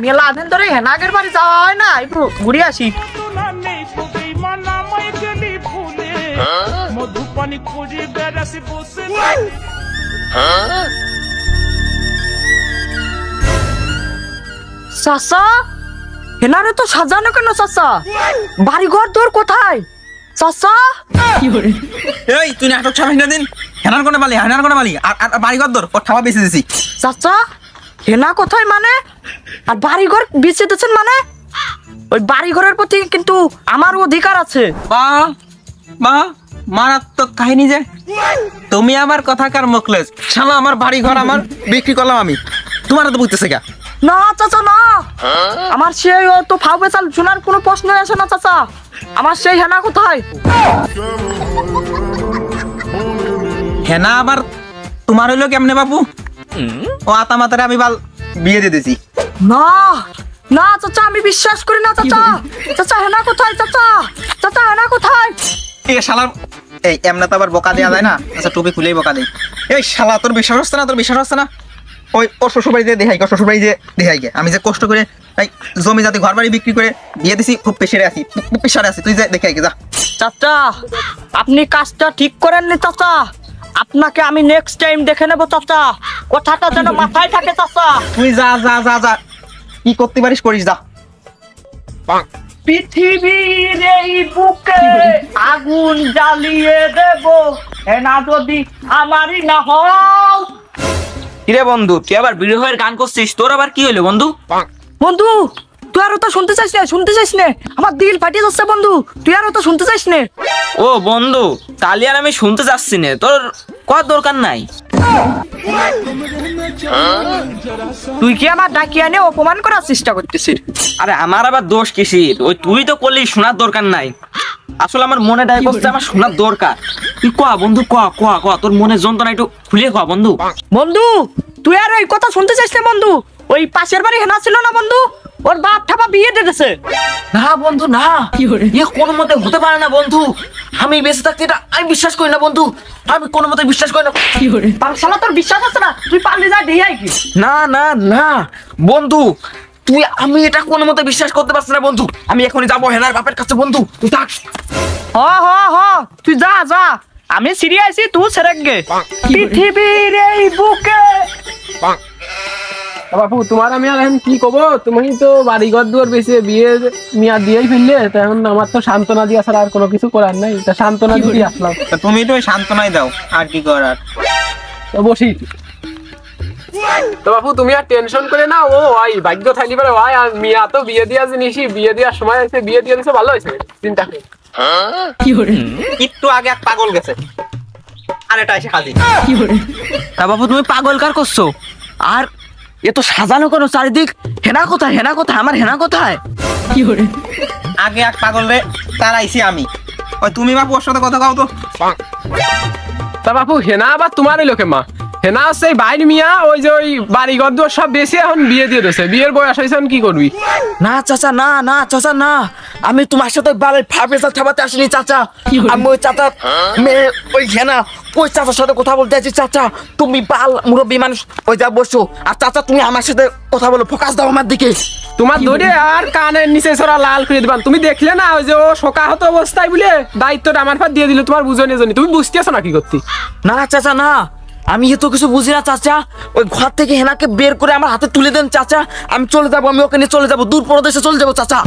মেলা দিন ধরে হেনাগের বাড়ি যাওয়া হয় না, একটু ঘুরে আসি। চাচা হেনারে তো সাজানো কেন চাচা? বাড়ি ঘর তোর কোথায় চাচা? এই তুই নাটক ছাড়াই না দিন। হেনার কোনে বালি আর বাড়ি ঘর দর ঠাবা বেঁচে দিছি। চাচা হেনা কোথায় মানে? আর বাড়ি ঘর বেঁচে দিচ্ছেন মানে? ওই বাড়ি ঘরের প্রতি কিন্তু আমার অধিকার আছে। বা মারাত্মক কাহিনী যে। তুমি আমার কথাকার মুখলেস শালা, আমার বাড়ি ঘর আমার বিক্রি করলাম আমি, তোমার তো বুঝতেছে কে? না চাচা না, আমার সেই তো ফাউ বেচাল শোনার কোনো প্রশ্ন আসে না চাচা। আমার সেই হেনা কোথায়? হেনা আবার তোমার হইলো কেমনে বাবু? ও আতা মাতারে আমি বাল বিয়ে দিয়ে দিছি। না না চাচা, আমি বিশ্বাস করি না চাচা। চাচা হেনা কোথায় চাচা? চাচা হেনা কোথায়? এই শালার এই এমনে তো আবার বোকা দেওয়া যায় না। আচ্ছা টুপি খুলেই বোকা দেই। এই শালা তোর বিশ্বাস হচ্ছে না? তোর বিশ্বাস হচ্ছে না? ওই ওর শ্বশুরবাড়ি দিয়ে দেখাই, শ্বশুরবাড়ি দিয়ে দেখাই গে আমি যে কষ্ট করে এই জমি জাতি ঘর বাড়ি বিক্রি করে দিয়ে দিছি, খুব পেশারে আছি, তুই যে দেখাই গে যা। চাচা আপনি কাজটা ঠিক করেননি চাচা, আপনাকে আমি নেক্সট টাইম দেখে নেবো চাচা। কথাটা যেন মাথায় থাকে চাচা। তুই যা যা যা যা, কি করতে পারিস করিস যা। পৃথিবীর এই বুকে আগুন জ্বালিয়ে দেব হেনা যদি আমারই না হও। কিরে বন্ধু, তুই আবার বিড়ি হয়ে গান করছিস? তোর আবার কি হইলো বন্ধু? বন্ধু তুই আর তো শুনতে চাইস না, আমার দিল ফাটিয়ে যাচ্ছে বন্ধু। তুই আর তো শুনতে চাইস না। ও বন্ধু, তাহলে আর আমি শুনতে চাচ্ছি না, তোর কত দরকার নাই। তুই কি আমার ডাকিয়ে এনে অপমান করার চেষ্টা করতেছিস? আরে আমার আবার দোষ কিসির? ওই তুই তো করলি শোনার দরকার নাই। আসলে আমার মনে ডাই বসছে, আমার শোনার দরকার। তুই ক বন্ধু, ক তোর মনের যন্ত্রণা একটু খুলে ক বন্ধু। বন্ধু তুই আর ওই কথা শুনতে চাইস না বন্ধু। ওই পাশের বাড়ি হেনা ছিল না বন্ধু, ওর বাপ ঠাপা বিয়ে দিতেছে। না বন্ধু না, কোনো মতে হতে পারে না বন্ধু। আমি বেঁচে থাকতে এটা আমি বিশ্বাস করি না বন্ধু, আমি কোনো মতে বিশ্বাস করি না। শালা তোর বিশ্বাস আছে না? তুই পারলি যা দেখাই কি? না না না বন্ধু, তুই আমি এটা কোনো মতে বিশ্বাস করতে পারছি না বন্ধু। আমি এখনই যাবো হেনার বাপের কাছে বন্ধু, তুই থাক। হ তুই যা যা, আমি সিরিয়াস, তুই সেরেক গে। পৃথিবীর এই বুকে বাপু তোমার আমি আর এখন কি কব? তুমি তো বাড়ি ঘর দুয়ার বেশি বিয়ে মিয়া দিয়েই ফেললে, এখন আমার তো সান্ত্বনা দিয়া ছাড়া আর কোনো কিছু করার নাই। তা সান্ত্বনা দিয়ে আসলাম। তুমি তো সান্ত্বনাই দাও, আর কি করার। তো বসি। তো বাপু তুমি আর টেনশন করে না, ও ভাই ভাগ্য থাকলে পারে ভাই। আর মিয়া তো বিয়ে দিয়া জিনিসই, বিয়ে দেওয়ার সময় আছে, বিয়ে দিয়ে দিছে, ভালো হয়েছে। চিন্তা করি একটু আগে এক পাগল গেছে, আর এটা এসে খালি। তা বাবু তুমি পাগল কার করছো? আর এ তো সাজানো কোনো চারিদিক। হেনা কোথায়? আমার হেনা কোথায়? আগে এক পাগল রে তারাইছি আমি। ওই তুমি বাপু ওর সাথে কথা কও তো। তা বাপু হেনা আবার তোমারই লোকে মা? হেনা হচ্ছে বাইর মিয়া, ওই যে ওই বাড়ি ঘর দুয়ার সব বেশি এখন বিয়ে দিয়ে দিয়েছে। বিয়ের বয়স হয়েছে, কি করবি? না চাচা না চাচা না, আমি তোমার সাথে বাড়ির ফার্মেসার থামাতে আসিনি চাচা। আমি ওই চাচা মেয়ে ওই হেনা ওই চাচার সাথে কথা বলতে আছি। চাচা তুমি বাল মুরব্বী মানুষ, ওই যা বসো। আর চাচা তুমি আমার সাথে কথা বলো, ফোকাস দাও আমার দিকে। তোমার ধরে আর কানের নিচে ছড়া লাল করে দিবান। তুমি দেখলে না ওই যে ও শোকাহত অবস্থায় বলে দায়িত্বটা আমার পর দিয়ে দিল তোমার বুঝনে জন্য। তুমি বুঝতেছো না কি করতে? না চাচা না, আমি এত কিছু বুঝি না চাচা। ওই ঘর থেকে হেনাকে বের করে আমার হাতে তুলে দেন চাচা। আমি চলে যাবো, আমি ওখানে চলে যাবো, দূর প্রদেশে চলে যাবো চাচা।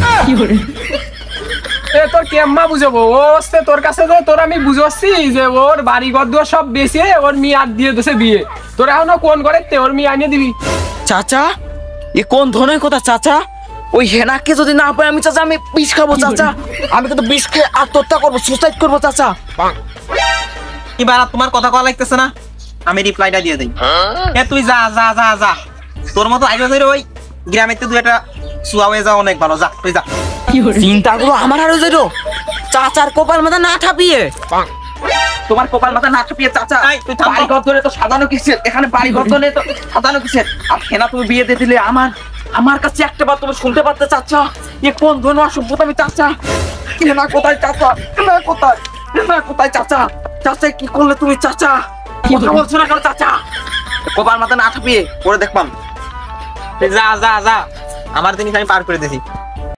এ তোর কেম্মা বুঝাবো? ও হচ্ছে তোর কাছে যে তোর আমি বুঝাচ্ছি যে ওর বাড়ি ঘর দুয়ার সব বেশি, ওর মেয়ে আর দিয়ে দিছে বিয়ে। তোর এখনো কোন করে ওর মেয়ে আনিয়ে দিবি? চাচা এ কোন ধরনের কথা চাচা? ওই হেনাকে যদি না পাই আমি চাচা, আমি বিষ খাবো চাচা। আমি কিন্তু বিষ খেয়ে আত্মহত্যা করবো, সুসাইড করবো চাচা। এবার তোমার কথা কওয়া লাগতেছে না, আমি রিপ্লাইটা দিয়ে দেই। তুই যা যা যা যা, তোর মতো আইবা যাই ওই গ্রামেতে দুই একটা সুয়া হয়ে যাও, অনেক ভালো। যা তুই যা। চিন্তা করো আমার আরো যাইরো চাচার কপাল মাথা না ঠাপিয়ে। তোমার কপাল মাথা না ঠাপিয়ে চাচা। তুই থাম। বাড়ি ঘর ধরে তো সাজানো কিসের? এখানে বাড়ি ঘর ধরে তো সাজানো কিসের? আর হেনা তুমি বিয়ে দিয়ে দিলে আমার কাছে একটা বার তুমি শুনতে পারতে চাচা। এ কোন ধরনের অসভ্যতা আমি চাচা? হেনা কোথায় চাচা? হেনা কোথায় চাচা? চাচা কি করলে তুমি চাচা? কথা বলছো না কেন চাচা? কপাল মাথা না ঠাপিয়ে পরে দেখবাম। যা যা যা, আমার জিনিস আমি পার করে দিছি